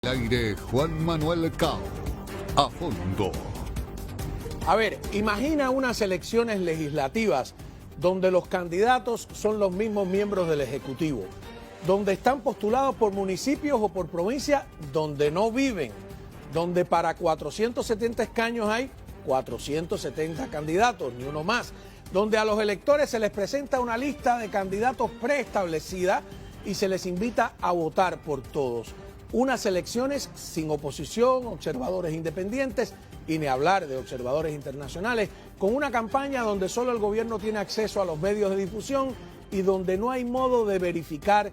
Aire Juan Manuel Cao. A fondo. A ver, imagina unas elecciones legislativas donde los candidatos son los mismos miembros del Ejecutivo, donde están postulados por municipios o por provincias donde no viven, donde para 470 escaños hay 470 candidatos, ni uno más, donde a los electores se les presenta una lista de candidatos preestablecida y se les invita a votar por todos. Unas elecciones sin oposición, observadores independientes y ni hablar de observadores internacionales, con una campaña donde solo el gobierno tiene acceso a los medios de difusión y donde no hay modo de verificar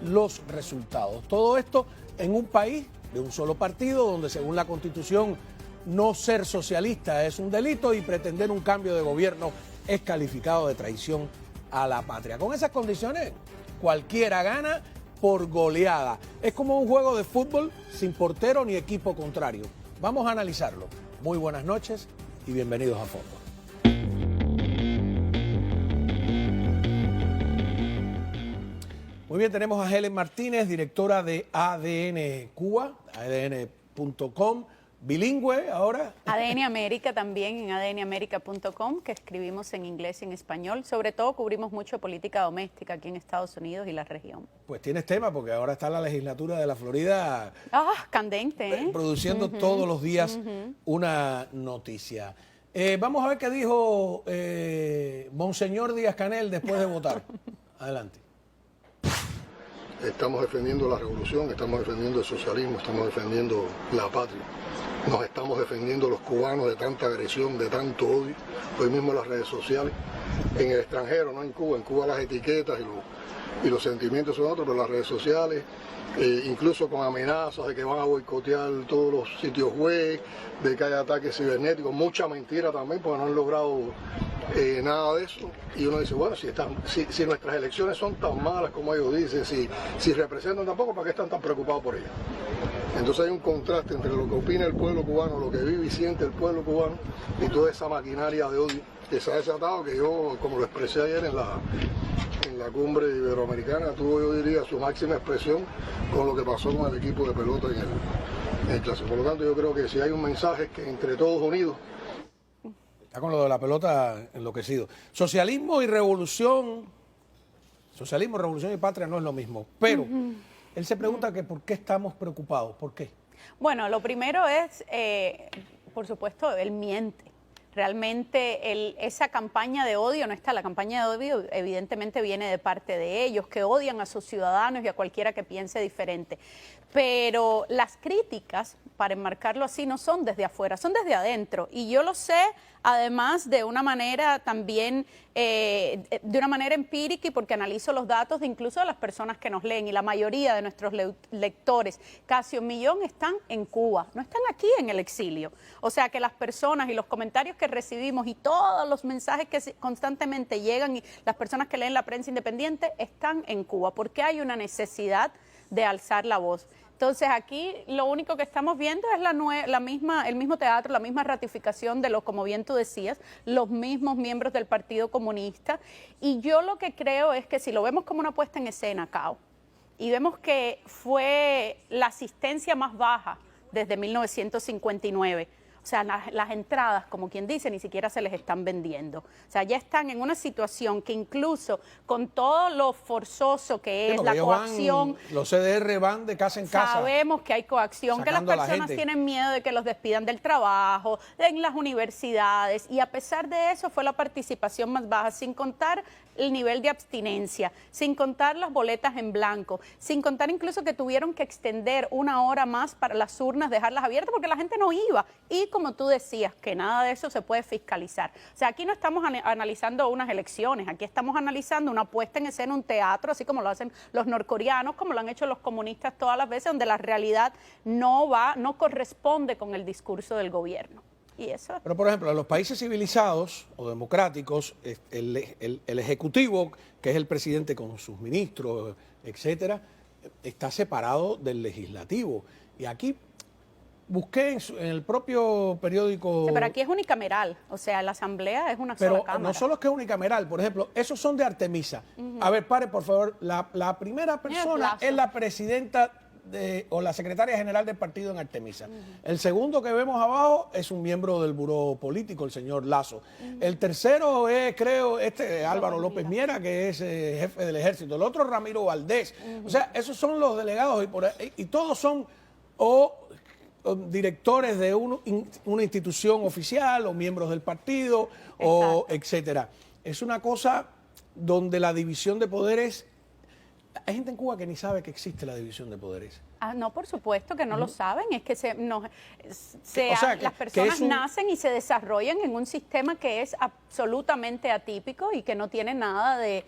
los resultados. Todo esto en un país de un solo partido, donde según la Constitución no ser socialista es un delito y pretender un cambio de gobierno es calificado de traición a la patria. Con esas condiciones, cualquiera gana por goleada. Es como un juego de fútbol sin portero ni equipo contrario. Vamos a analizarlo. Muy buenas noches y bienvenidos a Fondo. Muy bien, tenemos a Helen Martínez, directora de ADN Cuba, adn.com, bilingüe ahora. ADN América también, en adnamerica.com, que escribimos en inglés y en español. Sobre todo cubrimos mucho política doméstica aquí en Estados Unidos y la región. Pues tienes tema, porque ahora está la legislatura de la Florida candente, ¿eh? Produciendo todos los días una noticia. Vamos a ver qué dijo Monseñor Díaz-Canel después de votar. Adelante. Estamos defendiendo la revolución, estamos defendiendo el socialismo, estamos defendiendo la patria. Nos estamos defendiendo los cubanos de tanta agresión, de tanto odio. Hoy mismo en las redes sociales, en el extranjero, no en Cuba. En Cuba las etiquetas y los sentimientos son otros, pero las redes sociales, incluso con amenazas de que van a boicotear todos los sitios web, de que hay ataques cibernéticos, mucha mentira también, porque no han logrado nada de eso. Y uno dice, bueno, si nuestras elecciones son tan malas como ellos dicen, si representan tampoco, ¿para qué están tan preocupados por ellas? Entonces hay un contraste entre lo que opina el pueblo cubano, lo que vive y siente el pueblo cubano y toda esa maquinaria de odio que se ha desatado, que yo, como lo expresé ayer en la cumbre iberoamericana, tuvo, yo diría, su máxima expresión con lo que pasó con el equipo de pelota en el clásico. Por lo tanto, yo creo que si hay un mensaje es que entre todos unidos. Está con lo de la pelota enloquecido. Socialismo y revolución y patria no es lo mismo, pero él se pregunta que por qué estamos preocupados, ¿por qué? Bueno, lo primero es, por supuesto, él miente. Realmente esa campaña de odio no está. La campaña de odio evidentemente viene de parte de ellos, que odian a sus ciudadanos y a cualquiera que piense diferente. Pero las críticas, para enmarcarlo así, no son desde afuera, son desde adentro. Y yo lo sé, además, de una manera también, de una manera empírica, y porque analizo los datos de incluso de las personas que nos leen. Y la mayoría de nuestros lectores, casi 1 millón, están en Cuba, no están aquí en el exilio. O sea que las personas y los comentarios que recibimos y todos los mensajes que constantemente llegan y las personas que leen la prensa independiente están en Cuba, porque hay una necesidad de alzar la voz. Entonces aquí lo único que estamos viendo es el mismo teatro, la misma ratificación de lo, como bien tú decías, los mismos miembros del Partido Comunista. Y yo lo que creo es que si lo vemos como una puesta en escena, Cao, y vemos que fue la asistencia más baja desde 1959, o sea, las entradas, como quien dice, ni siquiera se les están vendiendo. O sea, ya están en una situación que incluso con todo lo forzoso que es la coacción... Los CDR van de casa en casa. Sabemos que hay coacción, que las personas tienen miedo de que los despidan del trabajo, en las universidades, y a pesar de eso fue la participación más baja, sin contar el nivel de abstinencia, sin contar las boletas en blanco, sin contar incluso que tuvieron que extender 1 hora más para las urnas, dejarlas abiertas porque la gente no iba. Y como tú decías, que nada de eso se puede fiscalizar. O sea, aquí no estamos analizando unas elecciones, aquí estamos analizando una puesta en escena, un teatro, así como lo hacen los norcoreanos, como lo han hecho los comunistas todas las veces, donde la realidad no corresponde con el discurso del gobierno. Y eso. Pero, por ejemplo, en los países civilizados o democráticos, el Ejecutivo, que es el presidente con sus ministros, etcétera, está separado del Legislativo. Y aquí busqué en el propio periódico... Sí, pero aquí es unicameral, o sea, la Asamblea es una sola cámara. Pero no solo es que es unicameral, por ejemplo, esos son de Artemisa. A ver, pare, por favor, la primera persona es la presidenta o la secretaria general del partido en Artemisa. El segundo que vemos abajo es un miembro del buró político, el señor Lazo. El tercero es, creo, Álvaro López Miera, que es jefe del ejército. El otro, Ramiro Valdés. O sea, esos son los delegados y todos son o directores de una institución oficial o miembros del partido, o etcétera. Es una cosa donde la división de poderes... Hay gente en Cuba que ni sabe que existe la división de poderes. Ah, no, por supuesto que no lo saben, es que las personas que nacen y se desarrollan en un sistema que es absolutamente atípico y que no tiene nada de...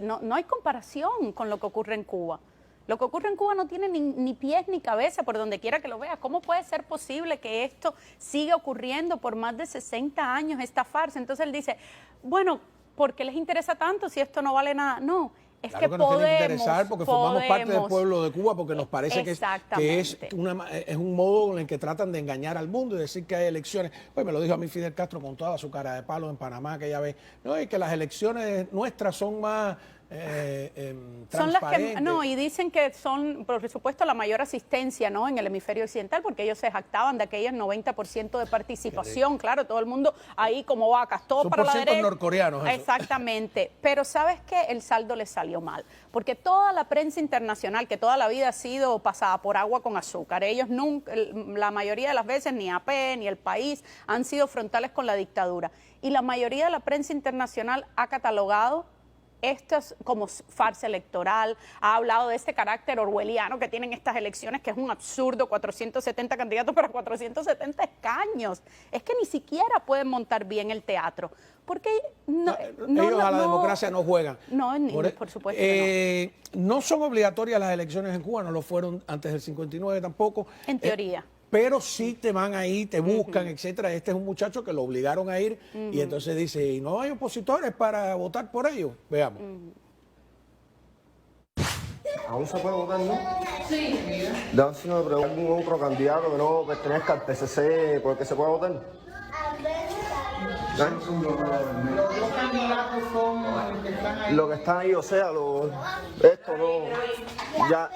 no hay comparación con lo que ocurre en Cuba. Lo que ocurre en Cuba no tiene ni pies ni cabeza por donde quiera que lo veas. ¿Cómo puede ser posible que esto siga ocurriendo por más de 60 años, esta farsa? Entonces él dice, bueno, ¿por qué les interesa tanto si esto no vale nada? No. Es claro que nos tiene que interesar porque formamos parte del pueblo de Cuba, porque nos parece que es un modo en el que tratan de engañar al mundo y decir que hay elecciones. Pues me lo dijo a mí Fidel Castro con toda su cara de palo en Panamá aquella vez. No, y que las elecciones nuestras son más son las que y dicen que son, por supuesto, la mayor asistencia, ¿no?, en el hemisferio occidental, porque ellos se jactaban de aquellos 90% de participación. Claro, todo el mundo ahí como vacas, todo para la derecha. Norcoreanos. Eso. Exactamente. Pero ¿sabes qué? El saldo les salió mal, porque toda la prensa internacional, que toda la vida ha sido pasada por agua con azúcar, ellos nunca, la mayoría de las veces, ni AP ni El País han sido frontales con la dictadura, y la mayoría de la prensa internacional ha catalogado esto es como farsa electoral, ha hablado de este carácter orwelliano que tienen estas elecciones, que es un absurdo, 470 candidatos para 470 escaños. Es que ni siquiera pueden montar bien el teatro, porque ellos a la democracia no juegan. No, por supuesto que no son obligatorias las elecciones en Cuba, no lo fueron antes del 59 tampoco. En teoría. Pero sí te van ahí, te buscan, etcétera. Este es un muchacho que lo obligaron a ir y entonces dice, ¿y no hay opositores para votar por ellos? Veamos. ¿Aún se puede votar, no? Sí. Dame si no me pregunto algún otro candidato que no pertenezca al PCC por el que se pueda votar. Los candidatos son los que están ahí. Lo que están ahí, o sea, esto no... Ya,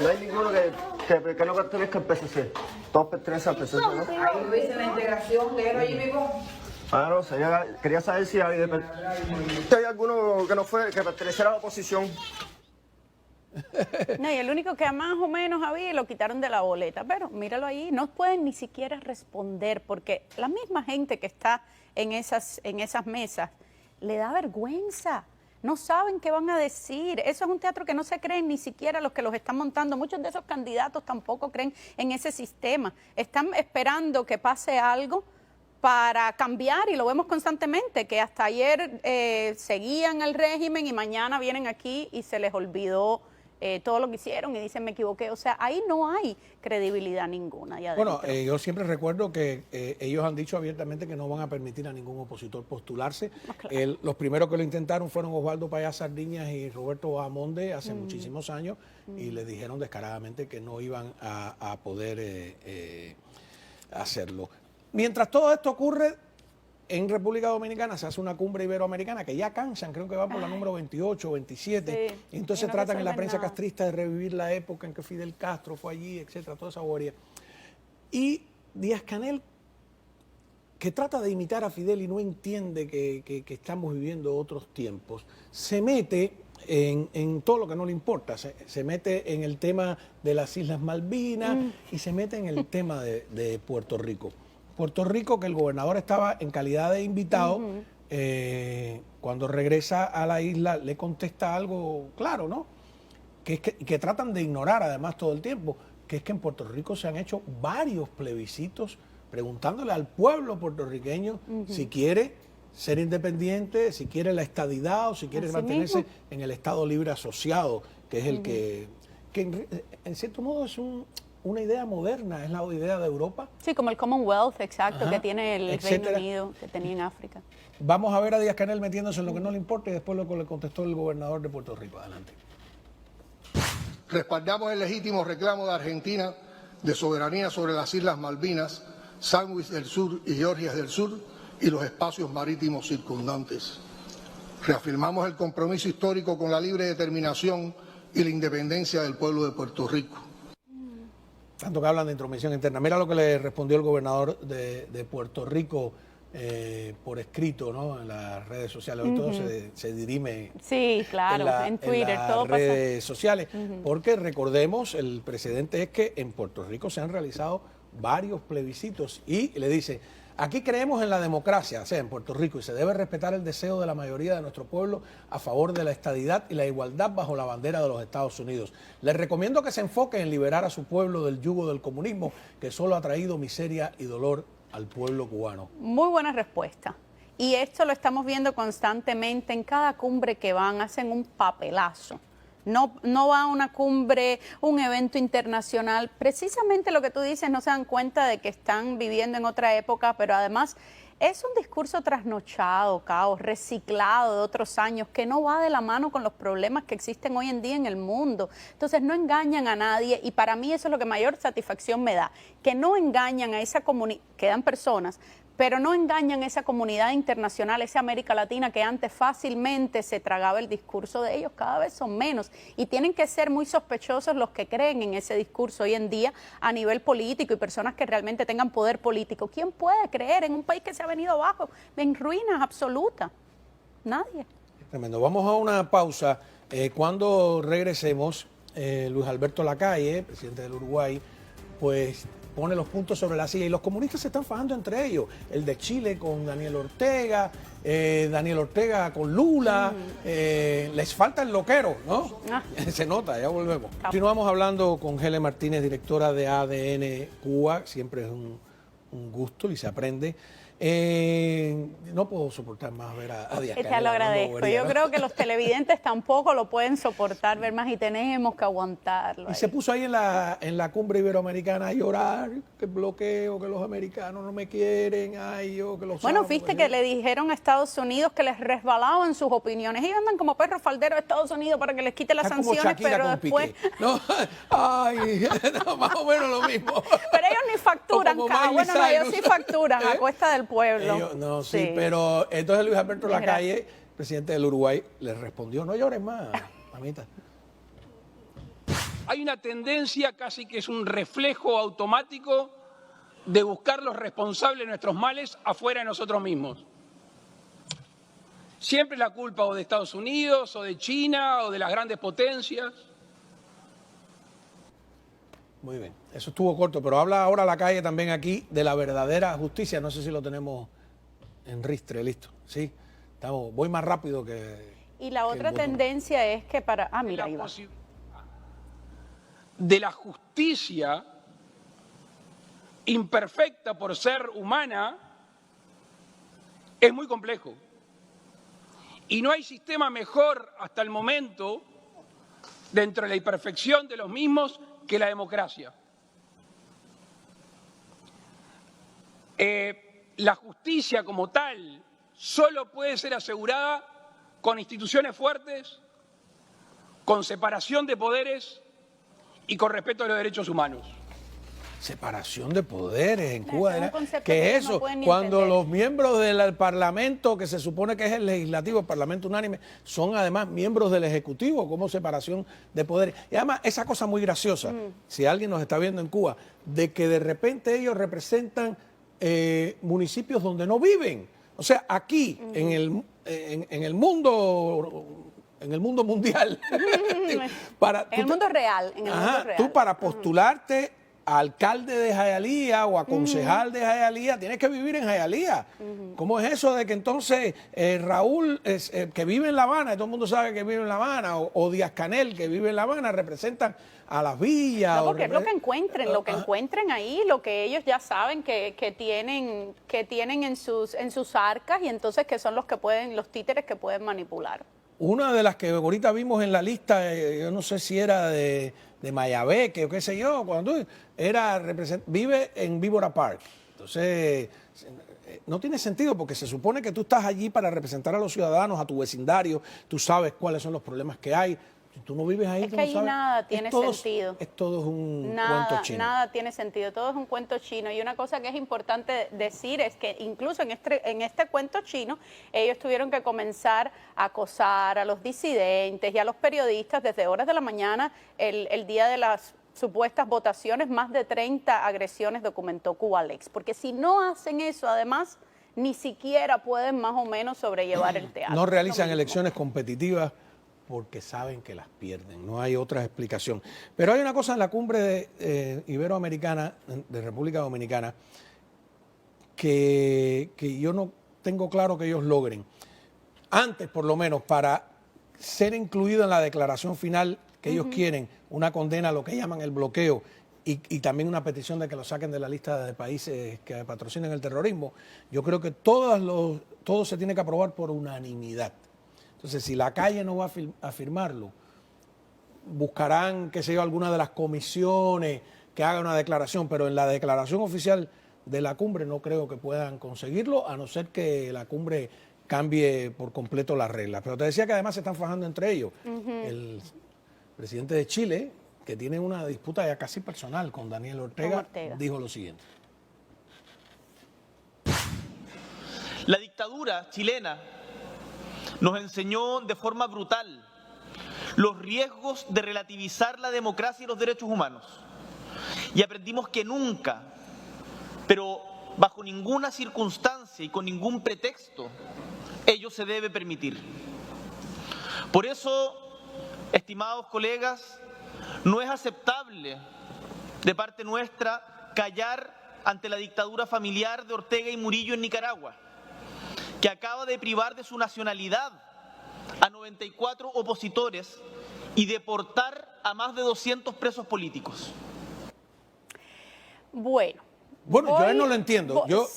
no hay ninguno que no pertenezca al PCC. Todos pertenecen al PCC, ¿no? Ahí lo dice la integración, léelo allí mismo. Ah, no, quería saber si hay alguno que perteneciera a la oposición. No, y el único que más o menos había lo quitaron de la boleta, pero míralo ahí, no pueden ni siquiera responder porque la misma gente que está en esas mesas le da vergüenza, no saben qué van a decir. Eso es un teatro que no se creen ni siquiera los que los están montando. Muchos de esos candidatos tampoco creen en ese sistema, están esperando que pase algo para cambiar, y lo vemos constantemente, que hasta ayer seguían el régimen y mañana vienen aquí y se les olvidó todo lo que hicieron y dicen me equivoqué. O sea, ahí no hay credibilidad ninguna. Bueno, yo siempre recuerdo que ellos han dicho abiertamente que no van a permitir a ningún opositor postularse. Claro. Los primeros que lo intentaron fueron Osvaldo Payá Sardiñas y Roberto Bahamonde hace muchísimos años y les dijeron descaradamente que no iban a poder hacerlo. Mientras todo esto ocurre, en República Dominicana se hace una cumbre iberoamericana que ya cansan, creo que va por la número 28 o 27, sí, y entonces tratan en la prensa castrista de revivir la época en que Fidel Castro fue allí, etcétera, toda esa bobería. Y Díaz-Canel, que trata de imitar a Fidel y no entiende que estamos viviendo otros tiempos, se mete en todo lo que no le importa, se mete en el tema de las Islas Malvinas y se mete en el tema de Puerto Rico. Puerto Rico, que el gobernador estaba en calidad de invitado, cuando regresa a la isla le contesta algo claro, ¿no? Que tratan de ignorar además todo el tiempo, que es que en Puerto Rico se han hecho varios plebiscitos preguntándole al pueblo puertorriqueño si quiere ser independiente, si quiere la estadidad o si quiere mantenerse en el Estado Libre Asociado, que es el que en cierto modo es una idea moderna, es la idea de Europa. Sí, como el Commonwealth, exacto, que tiene el Reino Unido, que tenía en África. Vamos a ver a Díaz-Canel metiéndose en lo que no le importa y después lo que le contestó el gobernador de Puerto Rico. Adelante. Respaldamos el legítimo reclamo de Argentina de soberanía sobre las Islas Malvinas, Sandwich del Sur y Georgias del Sur y los espacios marítimos circundantes. Reafirmamos el compromiso histórico con la libre determinación y la independencia del pueblo de Puerto Rico. Tanto que hablan de intromisión interna. Mira lo que le respondió el gobernador de Puerto Rico por escrito, ¿no? En las redes sociales. Hoy todo se dirime Sí, claro, en Twitter, las todo pasa. redes sociales. Porque recordemos, el precedente es que en Puerto Rico se han realizado varios plebiscitos y le dice, aquí creemos en la democracia, o sea, en Puerto Rico, y se debe respetar el deseo de la mayoría de nuestro pueblo a favor de la estadidad y la igualdad bajo la bandera de los Estados Unidos. Les recomiendo que se enfoquen en liberar a su pueblo del yugo del comunismo, que solo ha traído miseria y dolor al pueblo cubano. Muy buena respuesta. Y esto lo estamos viendo constantemente en cada cumbre que van, hacen un papelazo. No va a una cumbre, un evento internacional. Precisamente lo que tú dices, no se dan cuenta de que están viviendo en otra época, pero además es un discurso trasnochado, caos, reciclado de otros años, que no va de la mano con los problemas que existen hoy en día en el mundo. Entonces no engañan a nadie y para mí eso es lo que mayor satisfacción me da, que no engañan a esa comunidad, quedan personas, pero no engañan a esa comunidad internacional, esa América Latina que antes fácilmente se tragaba el discurso de ellos, cada vez son menos. Y tienen que ser muy sospechosos los que creen en ese discurso hoy en día a nivel político y personas que realmente tengan poder político. ¿Quién puede creer en un país que se ha venido abajo, en ruinas absolutas? Nadie. Tremendo. Vamos a una pausa. Cuando regresemos, Luis Alberto Lacalle, presidente del Uruguay, pues pone los puntos sobre la silla y los comunistas se están fajando entre ellos. El de Chile con Daniel Ortega, Daniel Ortega con Lula, les falta el loquero, ¿no? Se nota, ya volvemos. Continuamos hablando con Helen Martínez, directora de ADN Cuba, siempre es un gusto y se aprende. No puedo soportar más ver a Díaz Canel. Te lo agradezco. Yo creo que los televidentes tampoco lo pueden soportar ver más y tenemos que aguantarlo. Y se puso ahí en la cumbre iberoamericana a llorar, que bloqueo, que los americanos no me quieren, ay, yo que los Bueno, amo, viste que le dijeron a Estados Unidos que les resbalaban sus opiniones. Ellos andan como perros falderos a Estados Unidos para que les quite las Está como sanciones, Shakira pero con después... Piqué. No, ay, no, más o menos lo mismo. Pero ellos ni facturan, como Bueno, Miley no, ellos Cyrus. sí facturan a cuesta del pueblo. Ellos, no, sí, pero entonces Luis Alberto Lacalle, presidente del Uruguay, le respondió, no llores más, mamita. Hay una tendencia casi que es un reflejo automático de buscar los responsables de nuestros males afuera de nosotros mismos. Siempre la culpa o de Estados Unidos, o de China, o de las grandes potencias. Muy bien, eso estuvo corto, pero habla ahora Lacalle también aquí de la verdadera justicia. No sé si lo tenemos en ristre, listo. Sí, voy más rápido que... Y la otra tendencia es que para... Ah, mira, ahí va. De la justicia imperfecta por ser humana es muy complejo. Y no hay sistema mejor hasta el momento, dentro de la imperfección de los mismos, que la democracia. La justicia como tal solo puede ser asegurada con instituciones fuertes, con separación de poderes y con respeto a los derechos humanos. Separación de poderes en Cuba. Es un concepto ¿Qué que es no eso? pueden ni Cuando entender. los miembros del Parlamento, que se supone que es el legislativo, el Parlamento unánime, son además miembros del Ejecutivo, como separación de poderes. Y además, esa cosa muy graciosa, si alguien nos está viendo en Cuba, de que de repente ellos representan municipios donde no viven. O sea, aquí, en el mundo mundial, En el mundo real. tú para postularte a alcalde de Jayalía o a concejal de Jayalía, tienes que vivir en Jayalía. ¿Cómo es eso de que entonces Raúl, que vive en La Habana, y todo el mundo sabe que vive en La Habana, o Díaz Canel, que vive en La Habana, representan a las villas? No, porque es lo que encuentren ahí, lo que ellos ya saben que tienen en sus arcas y entonces que son los títeres que pueden manipular. Una de las que ahorita vimos en la lista, yo no sé si era de Mayabeque o qué sé yo, cuando vive en Víbora Park. Entonces, no tiene sentido porque se supone que tú estás allí para representar a los ciudadanos, a tu vecindario, tú sabes cuáles son los problemas que hay. Si tú no vives ahí, Es tú que no ahí sabes. nada tiene sentido. Es todo un cuento chino. Nada tiene sentido, todo es un cuento chino. Y una cosa que es importante decir es que incluso en este cuento chino, ellos tuvieron que comenzar a acosar a los disidentes y a los periodistas desde horas de la mañana el día de las supuestas votaciones, más de 30 agresiones documentó Cuba Leaks. Porque si no hacen eso, además, ni siquiera pueden más o menos sobrellevar el teatro. No realizan elecciones competitivas porque saben que las pierden, no hay otra explicación. Pero hay una cosa en la cumbre iberoamericana, de República Dominicana, que yo no tengo claro que ellos logren. Antes, por lo menos, para ser incluido en la declaración final que ellos quieren, una condena a lo que llaman el bloqueo y también una petición de que lo saquen de la lista de países que patrocinan el terrorismo, yo creo que todo se tiene que aprobar por unanimidad. Entonces, si la calle no va a firmarlo, buscarán, qué sé yo, alguna de las comisiones que haga una declaración, pero en la declaración oficial de la cumbre no creo que puedan conseguirlo, a no ser que la cumbre cambie por completo las reglas. Pero te decía que además se están fajando entre ellos. El presidente de Chile, que tiene una disputa ya casi personal con Daniel Ortega, dijo lo siguiente. La dictadura chilena nos enseñó de forma brutal los riesgos de relativizar la democracia y los derechos humanos. Y aprendimos que nunca, pero bajo ninguna circunstancia y con ningún pretexto, ello se debe permitir. Por eso, estimados colegas, no es aceptable de parte nuestra callar ante la dictadura familiar de Ortega y Murillo en Nicaragua, que acaba de privar de su nacionalidad a 94 opositores y deportar a más de 200 presos políticos. Bueno, yo no lo entiendo. Yo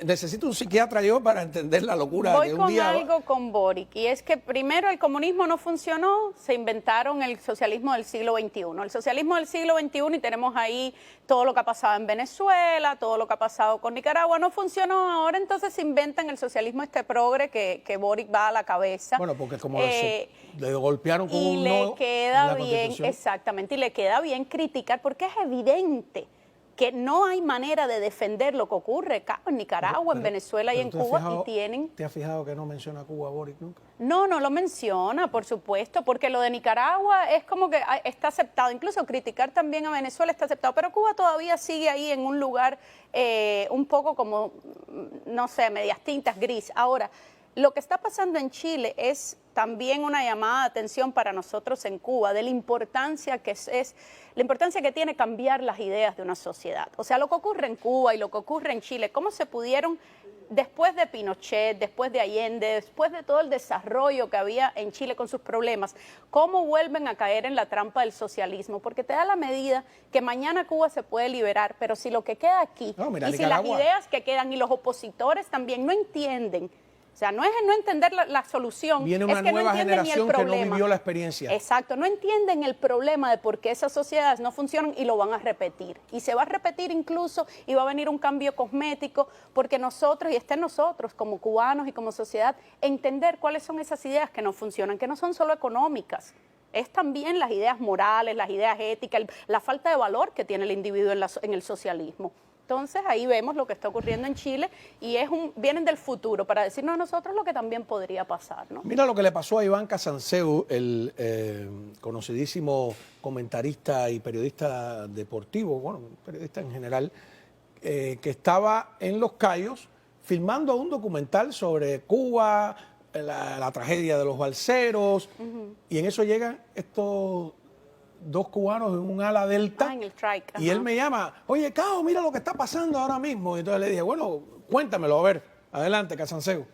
necesito un psiquiatra yo para entender la locura Voy de un con día. algo con Boric, y es que primero el comunismo no funcionó, se inventaron el socialismo del siglo XXI. El socialismo del siglo XXI, y tenemos ahí todo lo que ha pasado en Venezuela, todo lo que ha pasado con Nicaragua, no funcionó. Ahora entonces se inventan el socialismo progre que Boric va a la cabeza. Bueno, porque como le golpearon con y un le no queda en la bien, Constitución. exactamente, y le queda bien criticar, porque es evidente que no hay manera de defender lo que ocurre acá en Nicaragua, en Venezuela y en Cuba, y tienen... ¿Te has fijado que no menciona a Cuba Boric nunca? No lo menciona, por supuesto, porque lo de Nicaragua es como que está aceptado, incluso criticar también a Venezuela está aceptado, pero Cuba todavía sigue ahí en un lugar un poco como, no sé, medias tintas, gris. Ahora, lo que está pasando en Chile es también una llamada de atención para nosotros en Cuba de la importancia que la importancia que tiene cambiar las ideas de una sociedad. O sea, lo que ocurre en Cuba y lo que ocurre en Chile, cómo se pudieron, después de Pinochet, después de Allende, después de todo el desarrollo que había en Chile con sus problemas, cómo vuelven a caer en la trampa del socialismo, porque te da la medida que mañana Cuba se puede liberar, pero si lo que queda aquí, y si las ideas que quedan y los opositores también no entienden. O sea, no es no entender la solución. Viene una nueva generación que no vivió la experiencia. Exacto, no entienden el problema de por qué esas sociedades no funcionan y lo van a repetir. Y se va a repetir incluso y va a venir un cambio cosmético porque nosotros, y está en nosotros como cubanos y como sociedad, entender cuáles son esas ideas que no funcionan, que no son solo económicas. Es también las ideas morales, las ideas éticas, la falta de valor que tiene el individuo en el socialismo. Entonces ahí vemos lo que está ocurriendo en Chile y vienen del futuro para decirnos a nosotros lo que también podría pasar, ¿no? Mira lo que le pasó a Iván Casanseu, el conocidísimo comentarista y periodista deportivo, bueno, periodista en general, que estaba en Los Cayos filmando un documental sobre Cuba, la tragedia de los balseros, y en eso llegan estos dos cubanos en un ala delta, en el trike, y él me llama, oye, Cao, mira lo que está pasando ahora mismo. Y entonces le dije, bueno, cuéntamelo, a ver, adelante, Casanseu.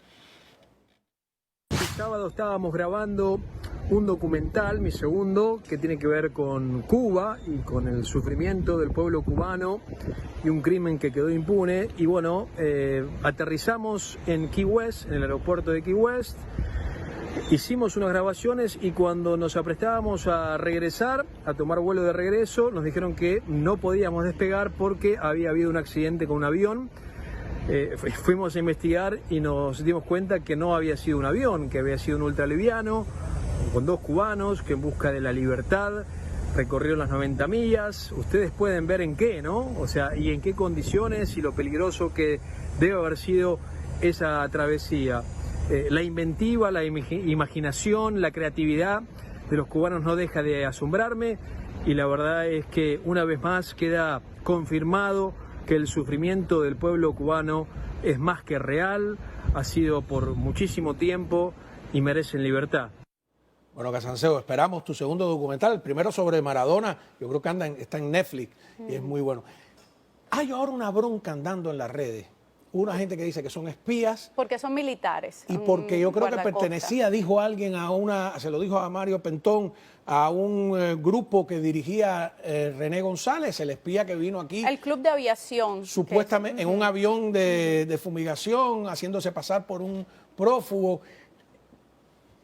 El sábado estábamos grabando un documental, mi segundo, que tiene que ver con Cuba y con el sufrimiento del pueblo cubano y un crimen que quedó impune. Y bueno, aterrizamos en Key West, en el aeropuerto de Key West. Hicimos unas grabaciones y cuando nos aprestábamos a regresar, a tomar vuelo de regreso, nos dijeron que no podíamos despegar porque había habido un accidente con un avión. Fuimos a investigar y nos dimos cuenta que no había sido un avión, que había sido un ultraliviano con dos cubanos que en busca de la libertad recorrieron las 90 millas. Ustedes pueden ver en qué, ¿no? O sea, y en qué condiciones y lo peligroso que debe haber sido esa travesía. La inventiva, la imaginación, la creatividad de los cubanos no deja de asombrarme y la verdad es que una vez más queda confirmado que el sufrimiento del pueblo cubano es más que real, ha sido por muchísimo tiempo y merecen libertad. Bueno, Casanseo, esperamos tu segundo documental, el primero sobre Maradona, yo creo que está en Netflix y es muy bueno. Hay ahora una bronca andando en las redes, una gente que dice que son espías. Porque son militares. Y porque yo creo que guardacosta. pertenecía, dijo alguien se lo dijo a Mario Pentón, a un grupo que dirigía René González, el espía que vino aquí. El club de aviación. Supuestamente en un avión de fumigación, haciéndose pasar por un prófugo.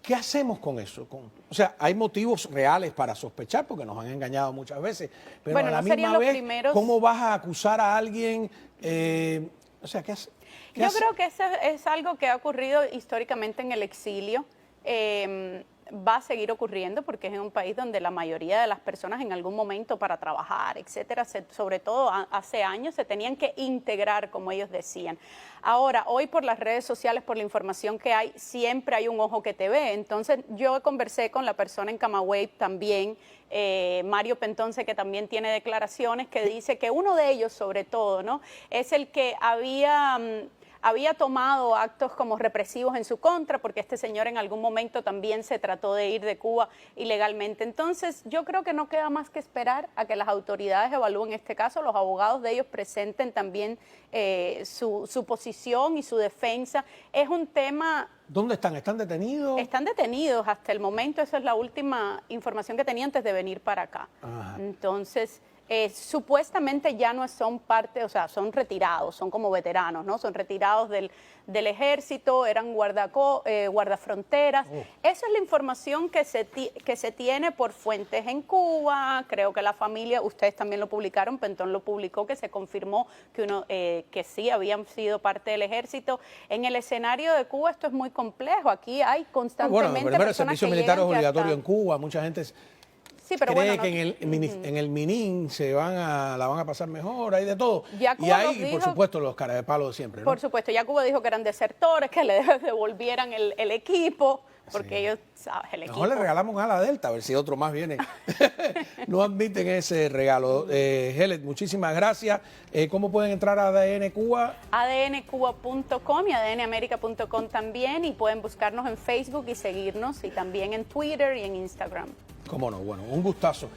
¿Qué hacemos con eso? O sea, hay motivos reales para sospechar porque nos han engañado muchas veces, pero bueno, a la no misma vez, primeros... ¿cómo vas a acusar a alguien? O sea, ¿qué hace? Yo creo que eso es algo que ha ocurrido históricamente en el exilio. Va a seguir ocurriendo porque es en un país donde la mayoría de las personas en algún momento para trabajar, etcétera, sobre todo hace años, se tenían que integrar, como ellos decían. Ahora, hoy por las redes sociales, por la información que hay, siempre hay un ojo que te ve. Entonces, yo conversé con la persona en Camagüey también, Mario Pentón, que también tiene declaraciones que dice que uno de ellos, sobre todo, ¿no?, es el que había tomado actos como represivos en su contra, porque este señor en algún momento también se trató de ir de Cuba ilegalmente. Entonces, yo creo que no queda más que esperar a que las autoridades evalúen este caso, los abogados de ellos presenten también su posición y su defensa. Es un tema... ¿Dónde están? ¿Están detenidos? Están detenidos hasta el momento, esa es la última información que tenía antes de venir para acá. Ajá. Entonces... supuestamente ya no son parte, o sea, son retirados, son como veteranos, ¿no? Son retirados del ejército, eran guardafronteras. Esa es la información que se tiene por fuentes en Cuba. Creo que la familia, ustedes también lo publicaron, Pentón lo publicó, que se confirmó que sí habían sido parte del ejército. En el escenario de Cuba esto es muy complejo. Aquí hay constantemente bueno, primero el servicio militar es obligatorio en en Cuba, mucha gente... Sí, pero cree bueno, que en el Minin la van a pasar mejor, hay de todo. Ya y hay, por supuesto, los caras de palo de siempre, ¿no? Por supuesto, ya Cuba dijo que eran desertores, que le devolvieran el equipo, porque ellos, ¿sabes? El equipo. Mejor le regalamos a la Delta, a ver si otro más viene. No admiten ese regalo. Helen, muchísimas gracias. ¿Cómo pueden entrar a ADN Cuba? ADNcuba.com y ADNamerica.com también, y pueden buscarnos en Facebook y seguirnos, y también en Twitter y en Instagram. Cómo no, bueno, un gustazo.